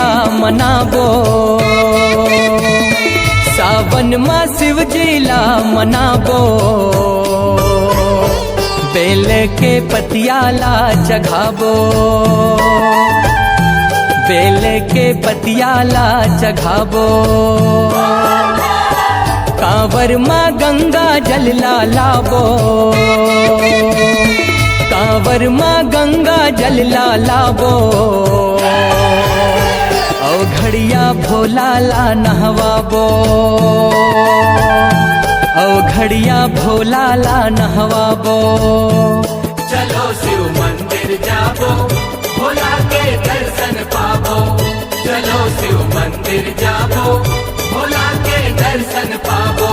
ला मनाबो, सावन माँ शिव जी ला मनाबो, बेल के पतिया ला चघाबो, बेल के पतिया ला चघाबो, कांवर माँ गंगा जल ला लाबो, कांवर माँ गंगा जल ला लाबो, औ घड़िया भोला ला नहवाबो, औ घड़िया भोला ला नहवाबो। चलो शिव मंदिर जाबो, भोला के दर्शन पाबो, चलो शिव मंदिर जाबो, भोला के दर्शन पाबो।